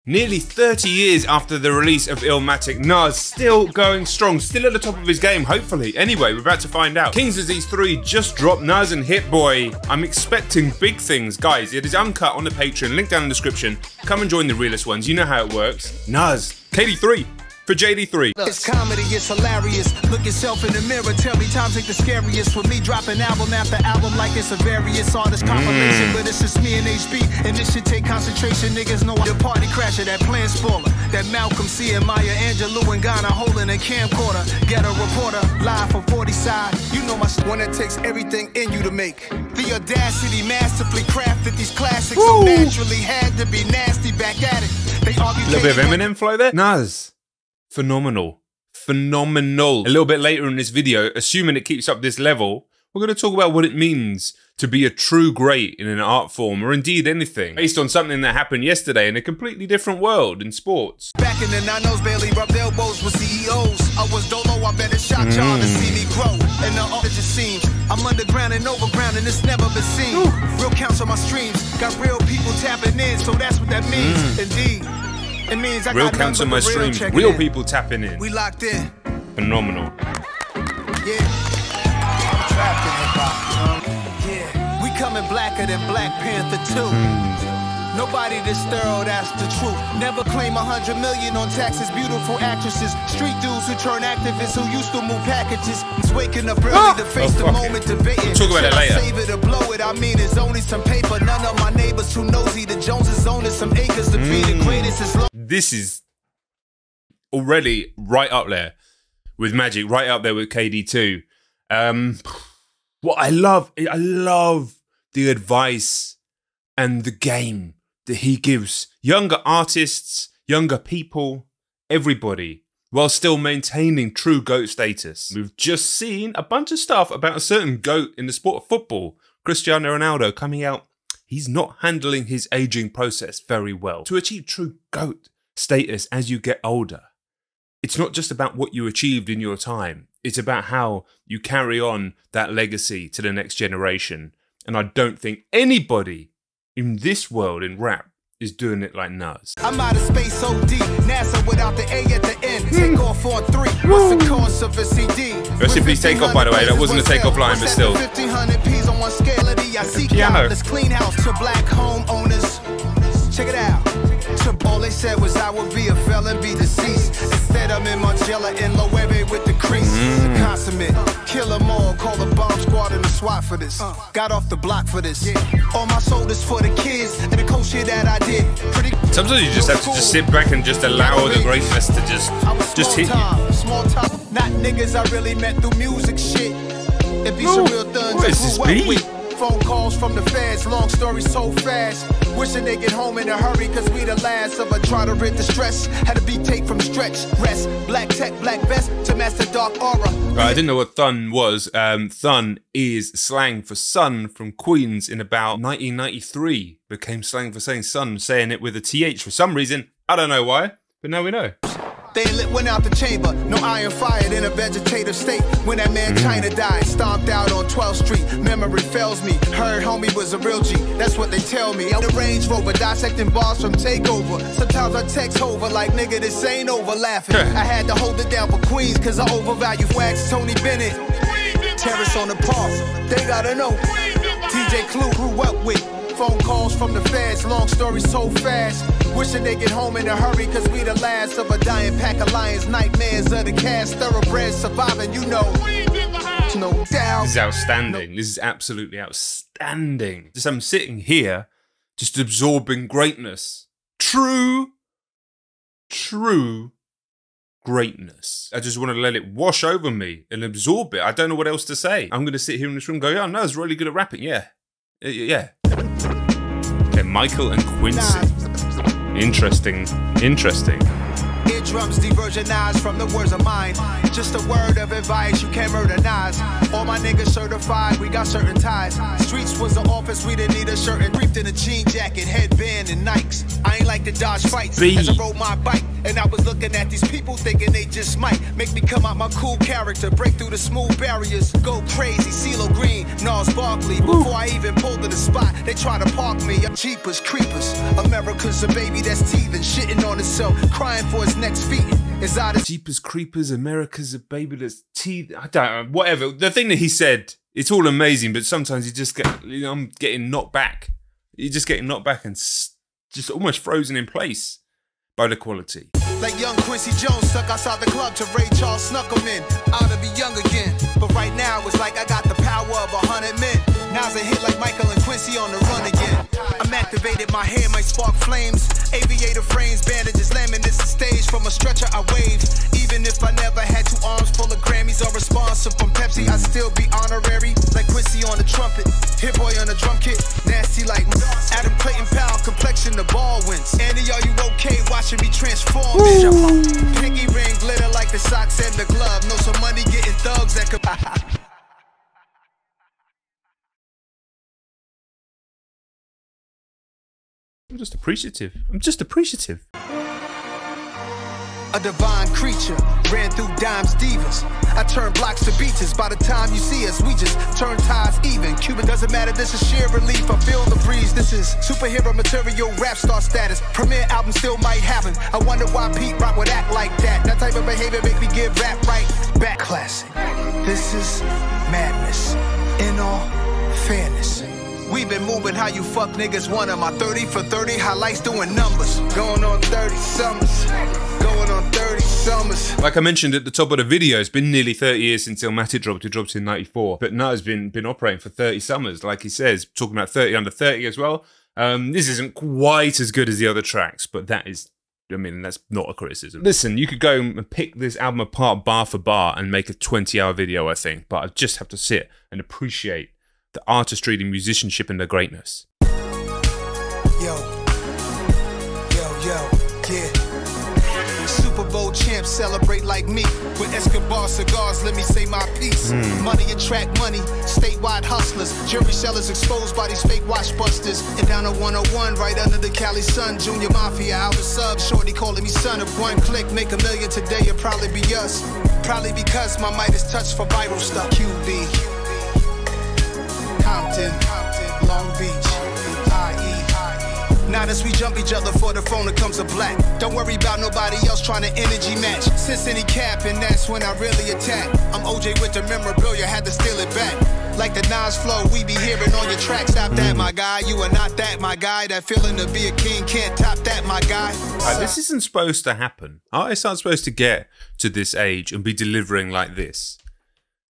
Nearly 30 years after the release of Illmatic, Nas still going strong, still at the top of his game, hopefully. Anyway, we're about to find out. King's Disease 3 just dropped, Nas and Hit Boy. I'm expecting big things. Guys, it is uncut on the Patreon, link down in the description. Come and join the realest ones, you know how it works. Nas, KD3. For JD3. It's comedy, it's hilarious. Look yourself in the mirror, tell me times ain't the scariest. For me, dropping album after album like it's a various artist compilation. But it's just me and HB, and this should take concentration. Niggas know the party crasher, that plan spoiler. That Malcolm C and Maya Angelou and Ghana holding a camcorder. Get a reporter, live from 40 side. You know my one that takes everything in you to make. The audacity, masterfully crafted these classics. So naturally had to be nasty back at it. They argue. A little bit of Eminem flow there. Nas. Phenomenal. Phenomenal. A little bit later in this video, assuming it keeps up this level, we're going to talk about what it means to be a true great in an art form, or indeed anything, based on something that happened yesterday in a completely different world in sports. Back in the 90s, barely rubbed elbows with CEOs. I was dolo, I better shot y'all to see me grow. And the art just seems I'm underground and overground, and it's never been seen. Real counts on my streams, got real people tapping in, so that's what that means. Indeed. It means I real got counts on my streams, real people tapping in. We locked in. Phenomenal. Yeah. I'm trapped in hip-hop. Yeah. We coming blacker than Black Panther 2. Nobody this thorough, that's the truth. Never claim 100 million on taxes. Beautiful actresses, street dudes who turn activists who used to move packages. It's waking up early to face the moment, debating. Talk about it later. Save it or blow it. I mean, it's only some paper. None of my neighbors too nosy. The Joneses owning some acres to be the greatest. Is this is already right up there with Magic, right up there with KD2. What I love the advice and the game that he gives younger artists, younger people, everybody, while still maintaining true GOAT status. We've just seen a bunch of stuff about a certain GOAT in the sport of football, Cristiano Ronaldo, coming out. He's not handling his aging process very well. To achieve true GOAT status as you get older, it's not just about what you achieved in your time. It's about how you carry on that legacy to the next generation. And I don't think anybody in this world in rap is doing it like Nas. I'm out of space OD, NASA without the A at the end. Take off on 3. What's the cost of a CD? Rest in peace, Takeoff, by the way. That wasn't a Takeoff line, but still. 1,500 P's on one scale of the I see countless clean house to black homeowners. Check it out. All they said was I would be a felon, be deceased. Instead I'm in Margiela in Loewe with the crease. The consummate, kill them all, call the bomb squad and the SWAT for this. Got off the block for this. All my shoulders for the kids and the cool shit that I did. Sometimes you just have to just sit back and just allow the greatness to just hit you. Small time, not niggas I really met through music shit. It be some real thuns what is this beat? Phone calls from the feds, long story so fast. Wishing they get home in a hurry, cause we the last of a try to rid the stress. Had a beat tape from stretch, rest, black tech, black vest to master dark aura. Right, I didn't know what thun was. Thun is slang for son from Queens in about 1993. Became slang for saying son, saying it with a TH for some reason. I don't know why, but now we know. They lit went out the chamber, no iron fired in a vegetative state. When that man China died, stomped out on 12th Street. Memory fails me, heard homie was a real G. That's what they tell me. The Range Rover, dissecting bars from Takeover. Sometimes I text over like, nigga, this ain't over, laughing. I had to hold it down for Queens, cause I overvalue wax. Tony Bennett, Terrace on the park. They gotta know. DJ Clue grew up with. Phone calls from the feds, long story so fast. Wishing they get home in a hurry, cause we the last of a dying pack of lions. Nightmares of the cast, thoroughbreds surviving, you know. No doubt. This is outstanding. This is absolutely outstanding. Just I'm sitting here, just absorbing greatness. True greatness. I just want to let it wash over me and absorb it. I don't know what else to say. I'm going to sit here in this room and go, yeah, no, it's really good at rapping. Yeah. Yeah. Okay, Michael and Quincy. Interesting. drums diversionized from the words of mine. Just a word of advice, you can't murder Nas. All my niggas certified, we got certain ties. Streets was the office, we didn't need a shirt. And creeped in a jean jacket, headband, and Nikes. I ain't like to dodge fights as I rode my bike. And I was looking at these people thinking they just might make me come out my cool character, break through the smooth barriers, go crazy, CeeLo Green, Nas Barkley. Before I even pulled to the spot, they try to park me. Jeepers creepers, America's a baby that's teething, shitting on itself, crying for his next feet. Jeepers creepers, America's a baby that's teething. I don't know, whatever. The thing that he said, it's all amazing, but sometimes you just get, you know, I'm getting knocked back. You're just getting knocked back and just almost frozen in place by the quality. Like young Quincy Jones stuck outside the club to Ray Charles snuck him in. Ought to be young again, but right now it's like I got the power of 100 men. Now's a hit like Michael and Quincy on the run again. I'm activated, my hair might spark flames. Aviator frames, bandages, laminates the stage. From a stretcher I wave. Even if I never had 2 arms full of Grammys or responsive from Pepsi, I'd still be honorary. Like Quincy on the trumpet, Hit Boy on the drum kit, nasty like Adam Clayton Powell, complexion the ball wins. Andy, are you okay watching me transform? Pinky ring glitter like the socks and the glove. Know some money getting thugs that could. I'm just appreciative. I'm just appreciative. A divine creature ran through dimes divas. I turn blocks to beaches. By the time you see us, we just turn ties even. Cuban doesn't matter, this is sheer relief. I feel the breeze. This is superhero material, rap star status. Premiere album still might happen. I wonder why Pete Rock would act like that. That type of behavior make me give rap right back. Classic. This is madness. In all fairness, we've been moving how you fuck niggas want 'em. My 30 for 30 highlights doing numbers. Going on 30 summers. Going on 30 summers. Like I mentioned at the top of the video, it's been nearly 30 years since Illmatic dropped. It dropped in 94. But Nut's been operating for 30 summers, like he says. Talking about 30 under 30 as well. This isn't quite as good as the other tracks, but that is, I mean, that's not a criticism. Listen, you could go and pick this album apart bar for bar and make a 20-hour video, I think. But I just have to sit and appreciate the artistry, the musicianship, and the greatness. Yo, yeah. Super Bowl champs celebrate like me. With Escobar cigars, let me say my piece. Money attract money, statewide hustlers. Jury sellers exposed by these fake watch busters. And down to 101, right under the Cali sun. Junior Mafia, out the sub, shorty calling me son. If one click, make $1 million today, it'll probably be us. Probably because my mic is touched for viral stuff. QB. Compton, Long Beach, IE. Now as we jump each other for the phone, it comes a black. Don't worry about nobody else trying to energy match. Since any cap, and that's when I really attack. I'm OJ with the memorabilia, had to steal it back. Like the Nas flow, we be hearing on your track. Stop that, my guy. You are not that, my guy. That feeling to be a king can't top that, my guy. This isn't supposed to happen. Artists aren't supposed to get to this age and be delivering like this.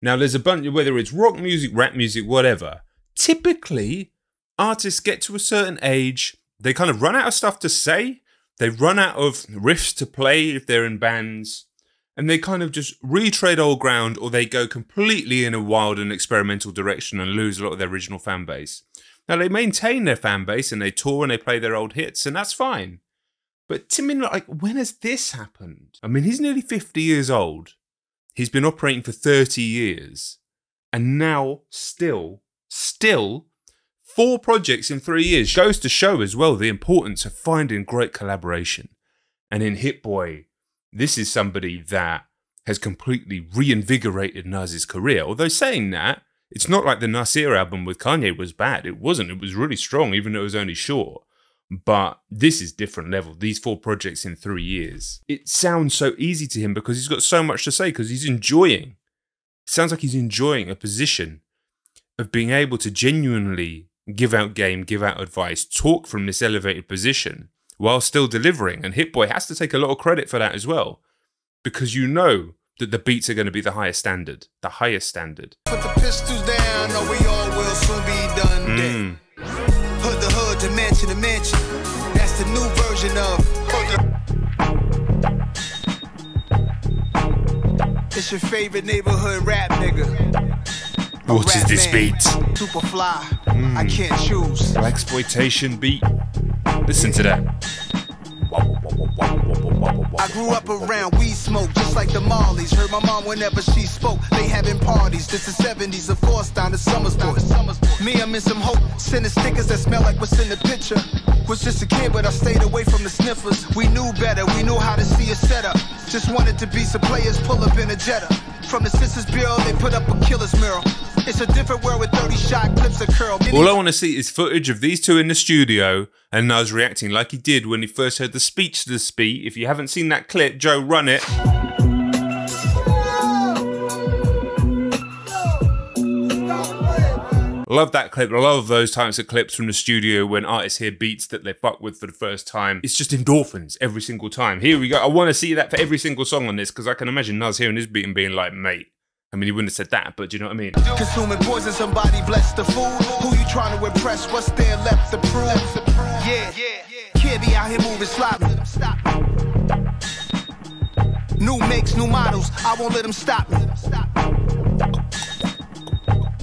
Now, there's a bunch, whether it's rock music, rap music, whatever. Typically, artists get to a certain age, they kind of run out of stuff to say, they run out of riffs to play if they're in bands, and they kind of just retread old ground, or they go completely in a wild and experimental direction and lose a lot of their original fan base. Now, they maintain their fan base, and they tour and they play their old hits, and that's fine. But Tim, like, when has this happened? I mean, he's nearly 50 years old. He's been operating for 30 years, and now still 4 projects in 3 years. Goes to show as well the importance of finding great collaboration. And in Hit Boy, this is somebody that has completely reinvigorated Nas's career. Although saying that, it's not like the Nasir album with Kanye was bad. It wasn't. It was really strong, even though it was only short. But this is different level. These 4 projects in 3 years. It sounds so easy to him because he's got so much to say, because he's enjoying. It sounds like he's enjoying a position of being able to genuinely give out game, give out advice, talk from this elevated position while still delivering. And Hit Boy has to take a lot of credit for that as well, because you know that the beats are going to be the highest standard. The highest standard. Put the pistols down, or we all will soon be done. Hood to hood, to mansion to mansion. That's the new version of It's your favorite neighborhood rap nigga. What is this beat? Super fly. I can't choose. Blaxploitation beat. Listen to that. I grew up around weed smoke, just like the Marleys. Heard my mom whenever she spoke, they having parties. This is 70s, of course, down to Summers. Me, I'm in some hope, sending stickers that smell like what's in the picture. Was just a kid, but I stayed away from the sniffers. We knew better, we knew how to see a setup. Just wanted to be some players, pull up in a Jetta. From the Sisters Bureau, they put up a killer's mural. It's a different world with 30 shot clips of curl. All I want to see is footage of these two in the studio and Nas reacting like he did when he first heard the speech to the speech. If you haven't seen that clip, Joe, run it. Love that clip. I love those types of clips from the studio when artists hear beats that they fuck with for the first time. It's just endorphins every single time. Here we go. I want to see that for every single song on this because I can imagine Nas hearing this beat and being like, mate. I mean, he wouldn't have said that, but do you know what I mean? Consuming poison, somebody bless the food. Who you trying to impress? What's there left to prove? Yeah. Kid be out here moving sloppy. New makes, new models. I won't let them stop me.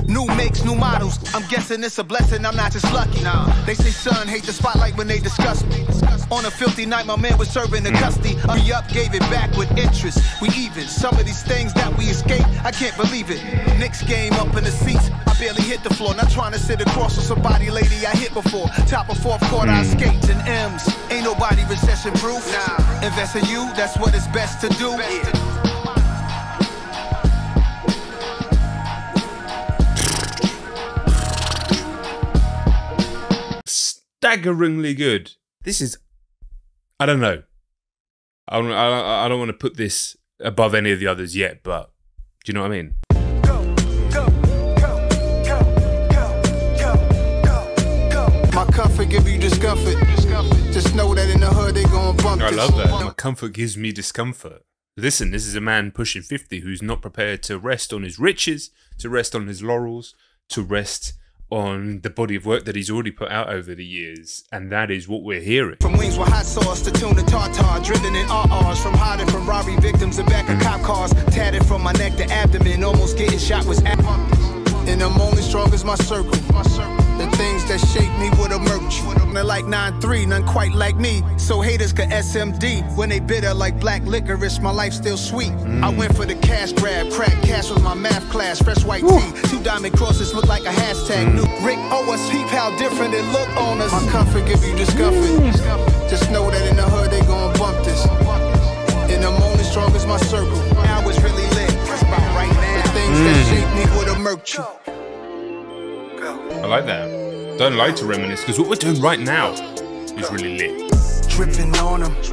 New makes, new models. I'm guessing it's a blessing, I'm not just lucky. Nah. They say son hate the spotlight when they discuss me. On a filthy night, my man was serving the custody. Re-up, gave it back with interest. We even. Some of these things that we escape, I can't believe it. Knicks game up in the seats. I barely hit the floor. Not trying to sit across with somebody, lady I hit before. Top of fourth quarter, I skate and M's. Ain't nobody recession proof. Nah. Invest in you, that's what it's best to do. Staggeringly good. This is, I don't know. I don't want to put this above any of the others yet, but do you know what I mean? My comfort give you discomfort. Just know that in the hood they gon' bump this. I love that. My comfort gives me discomfort. Listen, this is a man pushing 50 who's not prepared to rest on his riches, to rest on his laurels, to rest on the body of work that he's already put out over the years, and that is what we're hearing. From wings with hot sauce to tuna tartar, driven in RRs, from hiding from robbery victims and back of cop cars, tatted from my neck to abdomen, almost getting shot was at. And I'm only strong as my circle. The things that shape me would emerge. They're like 9-3, none quite like me. So haters could SMD when they bitter like black licorice. My life still sweet. I went for the cash grab, crack cash was my math class. Fresh white tee, 2 diamond crosses look like a hashtag. New Rick Owens, peep how different it look on us. My comfort give you discomfort. Just know that in the hood they gon' bump this. And I'm only strong as my circle. Now it's really lit. It's about right now. The things that shape me would emerge you. I like that. Don't like to reminisce, because what we're doing right now is really lit. Tripping on them,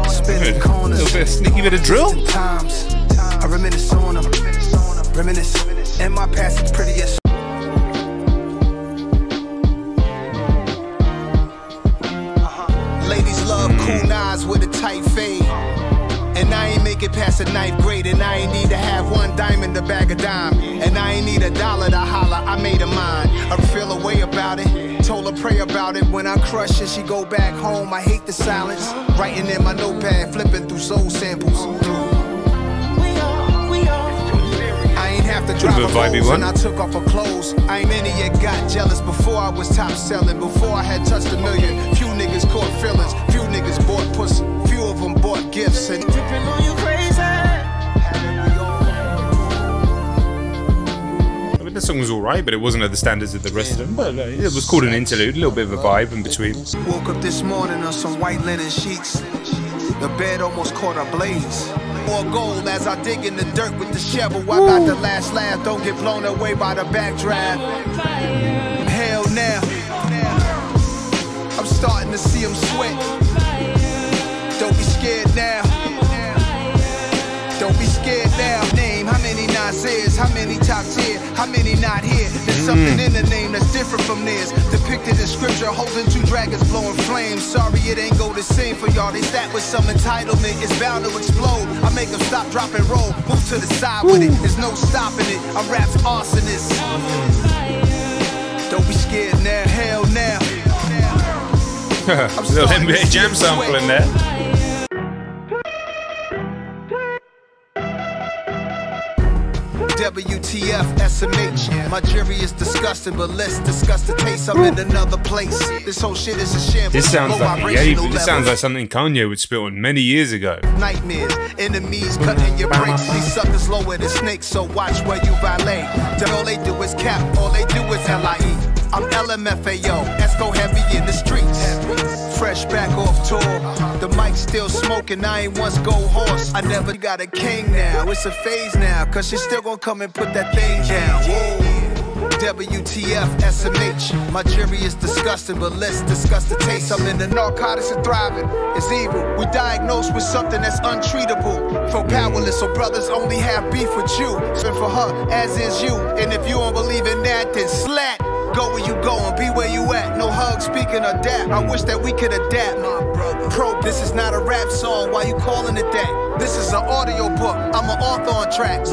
spinning corners. A little bit of sneaky bit of drill. Times, I reminisce on them, reminisce, and my past is pretty as. Ladies love cool knives with a tight fade. And I ain't make it past the 9th grade. And I ain't need to have 1 diamond to bag a dime. And I ain't need $1 to holler, I made her mine. I feel a way about it, told her pray about it. When I crush it, she go back home. I hate the silence, writing in my notepad, flipping through soul samples. I ain't have to drive a Rolls when I took off her clothes. I ain't many yet got jealous before I was top selling. Before I had touched $1 million, few niggas caught feelings. Few niggas bought pussy, few of them bought gifts. And tripping on you crazy. I mean, the song was alright, but it wasn't at the standards of the rest of them. But it was called an interlude, a little bit of a vibe in between. Woke up this morning on some white linen sheets. The bed almost caught a blaze. More gold as I dig in the dirt with the shovel. I got the last laugh, don't get blown away by the backdraft. Hell now. I'm starting to see them sweat. Don't be scared now. Don't be scared now. Name how many Nas's, how many top tier, how many not here. There's something in the name that's different from theirs. Depicted in scripture, holding 2 dragons blowing flames. Sorry it ain't go the same for y'all. They stat with some entitlement, it's bound to explode. I make them stop, drop and roll, move to the side with it. There's no stopping it. I'm rap's arsonist. Don't be scared now, hell now. Little NBA Jam sample in there. WTF, SMH. My jury is disgusting, but let's discuss the taste. I'm in another place. This whole shit is a shambles. This sounds like this sounds like something Kanye would spit on many years ago. Nightmares, enemies cutting your brakes. These suckers lower than snakes, so watch where you valet. All they do is cap, all they do is LIE. I'm LMFAO, Esco heavy in the streets. Fresh back off tour, the mic's still smoking, I ain't once go horse. I never got a king now, it's a phase now, cause she still gonna come and put that thing down. Whoa. WTF, SMH. My jury is disgusting, but let's discuss the taste. I'm in the narcotics and thriving, it's evil. We diagnosed with something that's untreatable. Feel powerless, so brothers only have beef with you. Spend for her, as is you. And if you don't believe in that, then slat. Go where you going, be where you at. No hugs, speaking of that. I wish that we could adapt, my brother. Pro, this is not a rap song. Why you calling it that? This is an audio book. I'm an author on tracks.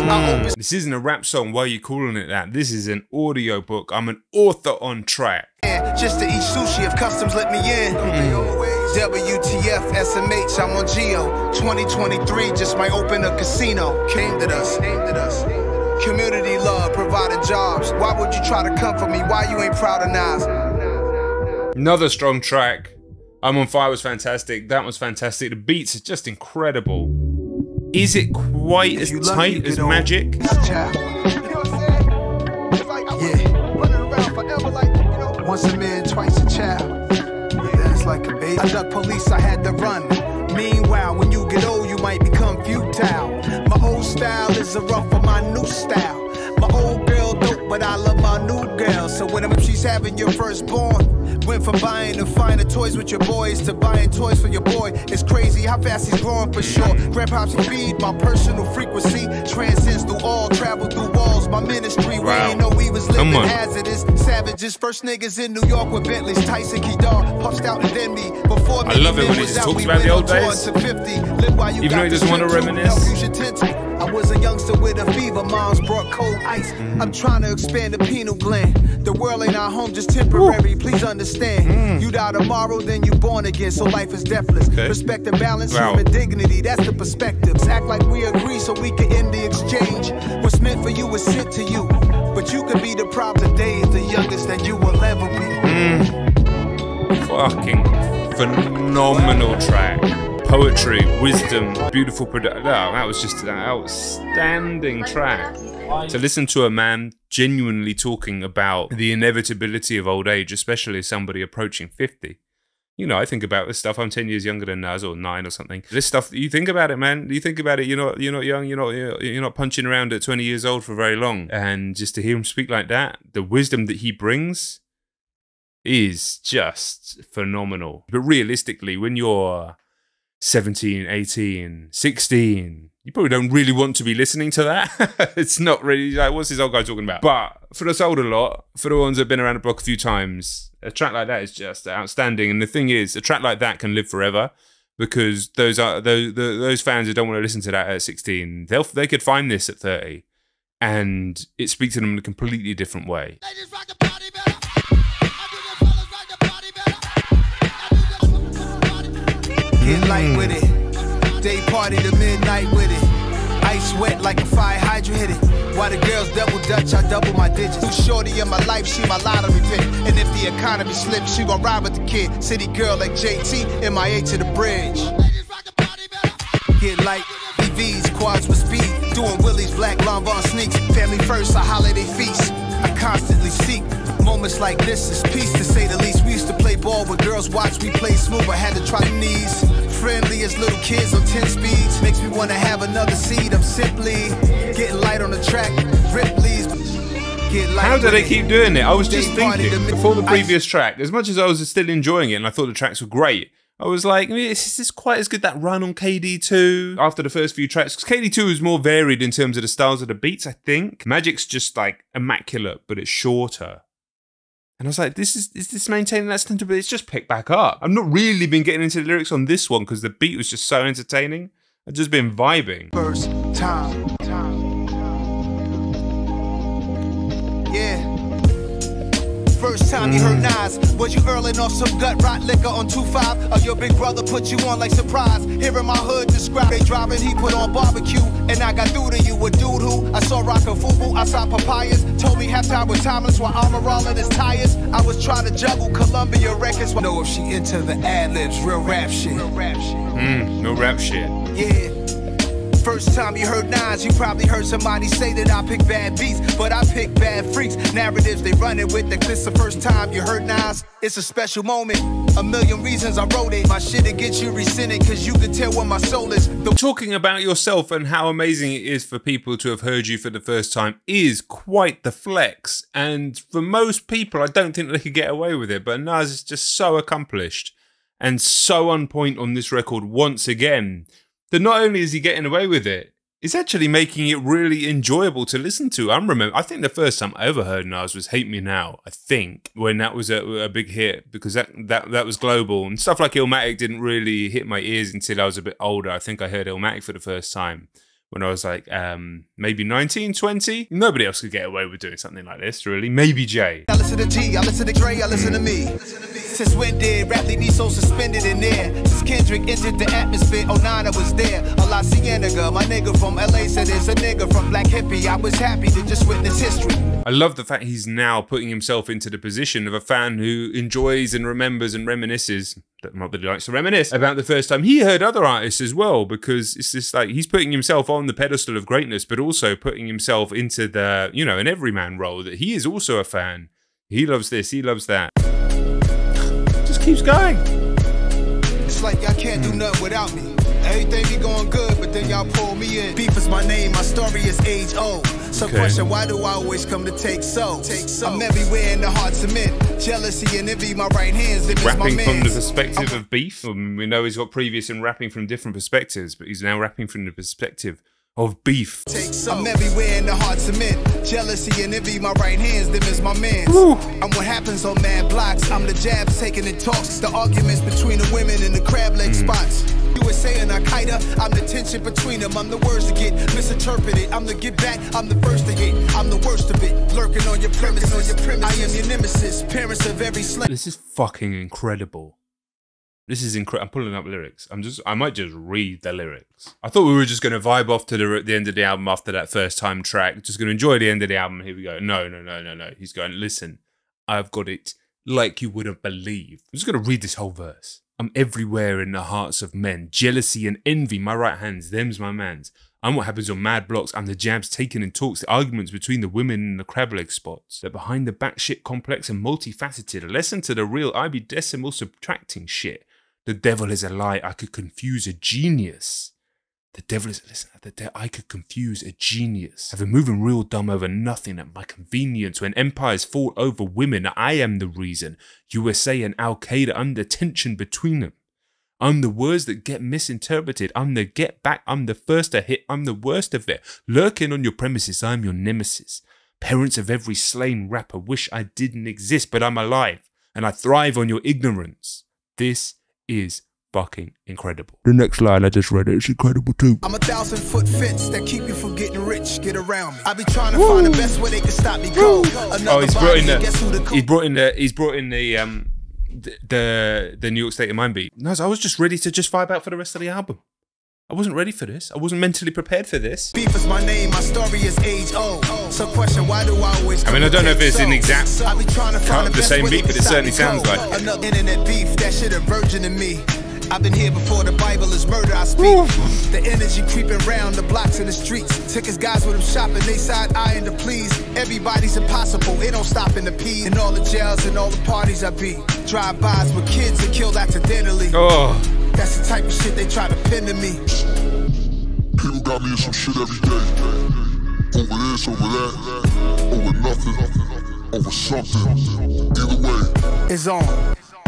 This isn't a rap song. Why are you calling it that? This is an audio book. I'm an author on track. Just to eat sushi if customs let me in. WTF, SMH, I'm on Geo. 2023 just might open a casino. Named it us. Community love, provided jobs. Why would you try to come for me? Why you ain't proud of Nas? Another strong track. I'm on Fire was fantastic. That was fantastic. The beats are just incredible. Is it quite as tight as Magic? Once a man, twice a child. That's like a baby. I ducked police, I had to run. Meanwhile, when you get old, you might become futile. My old style is a rough for my new style. My old girl dope, but I love my new girl. So when she's having your firstborn, went from buying the finer toys with your boys to buying toys for your boy. It's crazy how fast he's growing for sure. Grandpa's feed, my personal frequency transcends through all, travel through walls. My ministry, we ain't know we was living hazardous. Savages, first niggas in New York with Bentleys. Tyson Kedar, puffed out and then me. Before I love it when he just talks about the old days. Even though he doesn't want to reminisce. I was a youngster with a fever, moms brought cold ice. I'm trying to expand the pineal gland. The world ain't our home, just temporary, please understand. You die tomorrow, then you born again, so life is deathless. Respect and balance, human dignity, that's the perspectives. Act like we agree so we can end the exchange. What's meant for you is sent to you. But you could be the problem today is the youngest that you will ever be. Fucking phenomenal track. Poetry, wisdom, beautiful production. No, that was just an outstanding track. To listen to a man genuinely talking about the inevitability of old age, especially somebody approaching 50. You know, I think about this stuff. I'm 10 years younger than Nas, or 9 or something. This stuff, you think about it, man. You think about it. You're not young. You're not punching around at 20 years old for very long. And just to hear him speak like that, the wisdom that he brings is just phenomenal. But realistically, when you're 17, 18, 16, you probably don't really want to be listening to that. It's not really like, what's this old guy talking about? But for us older lot, for the ones that have been around the block a few times, a track like that is just outstanding. And the thing is, a track like that can live forever, because those fans who don't want to listen to that at 16, they could find this at 30, and it speaks to them in a completely different way. Ladies rock the party better. Get light with it. Day party to midnight with it. Ice wet like a fire hydrant hit it. While the girls double dutch, I double my digits. Shorty in my life, she my lottery pick. And if the economy slips, she gon' ride with the kid. City girl like JT, MIA to the bridge. Get light, EVs, quads with speed. Doing Willie's, black Lanvin sneaks. Family first, a holiday feast. I constantly seek moments like this is peace, to say the least. We used to play ball with girls, watch me play smooth. I had to try the knees. Friendly as little kids on 10 speeds. Makes me wanna have another seed. I'm simply getting light on the track. Ripley's. How do they keep doing it? I was just thinking, before the previous track, as much as I was still enjoying it and I thought the tracks were great, I was like, is this quite as good, that run on KD2 after the first few tracks? Because KD2 is more varied in terms of the styles of the beats, I think. Magic's just like immaculate, but it's shorter. And I was like, is this maintaining that standard? But it's just picked back up. I've not really been getting into the lyrics on this one because the beat was just so entertaining. I've just been vibing. First time. Yeah. First First time you heard Nas, was you earling off some gut rot liquor on 2-5? Or your big brother put you on like surprise? Hearing my hood describe, they driving, he put on barbecue. And I got through to you, a dude who I saw rockin' fubu outside Papayas. Told me halftime was timeless while armor all in his tires. I was trying to juggle Columbia records. Know if she into the ad-libs, real rap shit. No rap shit. Yeah. First time you heard Nas, you probably heard somebody say that I pick bad beats, but I pick bad freaks. Narratives they running with the clips. The first time you heard Nas, it's a special moment. A million reasons I wrote it. My shit'll get you rescinded, cause you can tell where my soul is. Talking about yourself and how amazing it is for people to have heard you for the first time is quite the flex. And for most people, I don't think they could get away with it. But Nas is just so accomplished and so on point on this record once again, that not only is he getting away with it, it's actually making it really enjoyable to listen to. I think the first time I ever heard Nas was Hate Me Now, I think, when that was a big hit, because that was global. And stuff like Illmatic didn't really hit my ears until I was a bit older. I think I heard Illmatic for the first time when I was like maybe 19, 20. Nobody else could get away with doing something like this, really. Maybe Jay. I listen to G, I listen to Dre, I listen to me. Since when did rap be so suspended in there? Since Kendrick entered the atmosphere, 09 I was there. A La Cienega, my nigga from LA said it's a nigga from Black Hippie. I was happy to just witness history. I love the fact he's now putting himself into the position of a fan who enjoys and remembers and reminisces, not that he likes to reminisce, about the first time he heard other artists as well, because it's just like he's putting himself on the pedestal of greatness, but also putting himself into the, you know, an everyman role, that he is also a fan. He loves this, he loves that. Just keeps going. It's like y'all can't do nothing without me. Everything be going good, but then y'all pull me in. Beef is my name, my story is age old. So question, why do I always come to take souls? I'm everywhere in the hearts of men. Jealousy and envy, my right hands. Rapping from the perspective of Beef. We know he's got previous in rapping from different perspectives, but he's now rapping from the perspective of Beef. I'm everywhere in the hearts of men. Jealousy and envy, my right hands, them is my mans. I'm what happens on mad blocks. I'm the jabs taking the talks. The arguments between the women and the crab leg spots. USA and Al-Qaeda, I'm the tension between them. I'm the words to get misinterpreted. I'm the get back, I'm the first to hit. I'm the worst of it, lurking on your premises. I am your nemesis, parents of every slave. This is fucking incredible. This is incredible. I'm pulling up lyrics. I might just read the lyrics. I thought we were just going to vibe off to the end of the album after that first time track. Just going to enjoy the end of the album. Here we go. No. He's going, listen, I've got it like you wouldn't believe. I'm just going to read this whole verse. I'm everywhere in the hearts of men. Jealousy and envy, my right hands, them's my mans. I'm what happens on mad blocks. I'm the jabs taken in talks, the arguments between the women and the crab leg spots. That behind the back shit complex and multifaceted. A lesson to the real, I be decimal subtracting shit. The devil is a lie, I could confuse a genius. The devil is, listen, I could confuse a genius. I've been moving real dumb over nothing at my convenience. When empires fall over women, I am the reason. USA and Al-Qaeda, I'm the tension between them. I'm the words that get misinterpreted. I'm the get back, I'm the first to hit, I'm the worst of it. Lurking on your premises, I'm your nemesis. Parents of every slain rapper wish I didn't exist, but I'm alive. And I thrive on your ignorance. This is fucking incredible. The next line I just read, it's incredible too. I'm 1,000-foot fence that keep you from getting rich. Get around me. I be trying to find the best way they can stop me cold. Oh, he's brought in the New York State of Mind beat. No, I was just ready to just vibe out for the rest of the album. I wasn't ready for this. I wasn't mentally prepared for this. Beef is my name, my story is age old. So question, why do I always I don't know if it's an exact the same beat, but it certainly sounds like it. Another internet beef, that shit a virgin in me. I've been here before the Bible is murder, I speak. The energy creeping round the blocks and the streets. Tickets guys with them shopping, they side eyeing to please. Everybody's impossible, it don't stop in the P. In all the jails and all the parties I be. Drive-bys with kids are killed accidentally. That's the type of shit they try to pin to me. People got me in some shit every day. Over this, over that, over nothing, over something. Either way, it's on.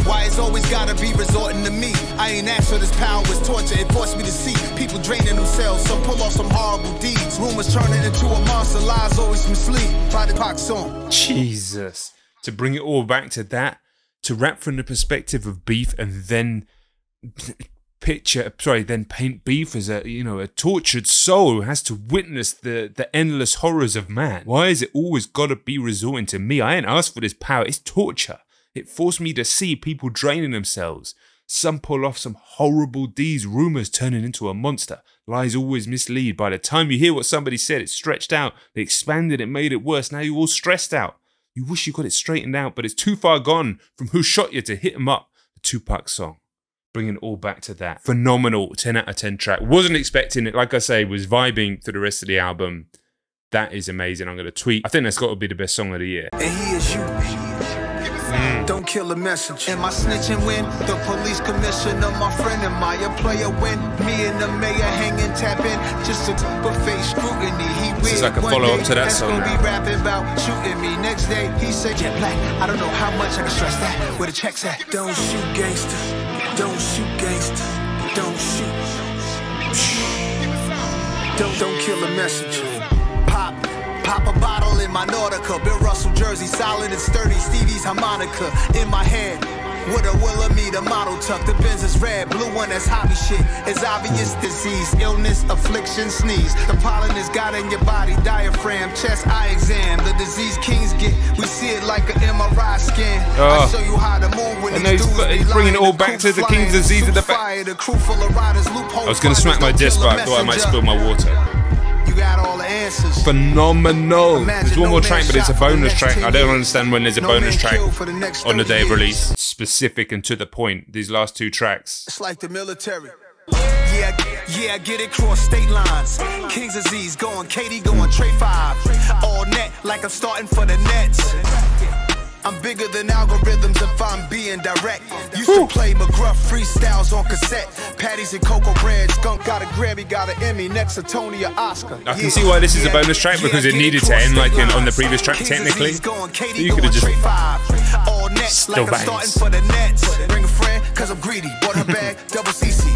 Why it's always gotta be resorting to me? I ain't asked for this power, was torture, it forced me to see people draining themselves, some pull off some horrible deeds. Rumors turning into a monster, lies always from sleep. By the Pac song. Jesus. To bring it all back to that, to rap from the perspective of Beef and then then paint beef as a, you know, a tortured soul who has to witness the endless horrors of man. Why is it always gotta be resorting to me? I ain't asked for this power. It's torture. It forced me to see people draining themselves. Some pull off some horrible deeds, rumors turning into a monster. Lies always mislead. By the time you hear what somebody said, it's stretched out. They expanded it, made it worse. Now you're all stressed out. You wish you got it straightened out, but it's too far gone from who shot you to hit 'em up. The Tupac song. Bringing it all back to that. Phenomenal 10 out of 10 track. Wasn't expecting it. Like I say, was vibing through the rest of the album. That is amazing. I'm going to tweet. I think that's got to be the best song of the year. And he is you. Don't kill a message. Am I snitching when the police commissioner, my friend, and my player when me and the mayor hanging tapping just to face scrutiny. He this is like a follow up to that song. Gonna be rapping about shooting me. Next day he said, "Jet black. I don't know how much I can stress that. Where the checks at? Don't shoot gangsters. Don't shoot gangsters. Don't shoot. Don't kill a message. Pop a bottle in my Nautica, Bill Russell jersey, solid and sturdy, Stevie's harmonica in my hand. With a Wilhelmina model tuck, the Benz is red, blue one that's hobby shit. It's obvious disease, illness, affliction, sneeze. The pollen is got in your body, diaphragm, chest, eye exam. The disease kings get, we see it like an MRI scan. I show you how to move when these dudes be bringing it all back to the king's disease at the back. I was going to smack my disc, but I thought I might spill my water. You got all the answers. Phenomenal. There's one more track, but it's a bonus track. I don't understand when there's a bonus track on the day of release. Specific and to the point. These last two tracks. It's like the military. Yeah, get it cross state lines. King's disease going, Katie going, Trey 5. All net like I'm starting for the Nets. I'm bigger than algorithms if I'm being direct. Used to play McGruff freestyles on cassette. Patties and cocoa bread. Skunk got a Grammy, got an Emmy next to Tony or Oscar. I can see why this is a bonus track because it needed to end like on the previous track technically. You could have just still bangs. Bring a friend cause I'm greedy. Bought her bag, double CC.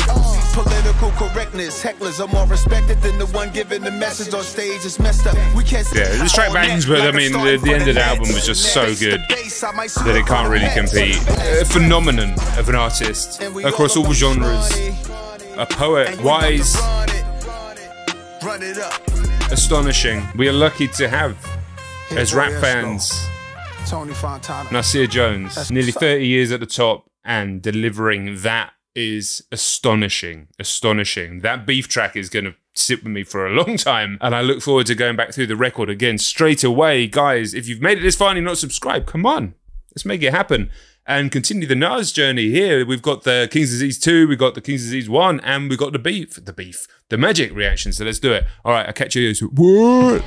Political correctness. Hecklers are more respected than the one giving the message on stage. It's messed up. We can't see. Yeah, this track bangs, but I mean the end of the album was just so good that it can't really compete. A phenomenon of an artist across all genres. A poet, wise, astonishing. We are lucky to have, as rap fans, Nasir Jones, nearly 30 years at the top and delivering that is astonishing. Astonishing. That beef track is going to sit with me for a long time, and I look forward to going back through the record again straight away. Guys, if you've made it this far and you're not subscribed, come on, let's make it happen and continue the Nas journey here. We've got the King's Disease 2, we've got the King's Disease 1, and we've got the Magic reaction, so let's do it. All right, I'll catch you. What?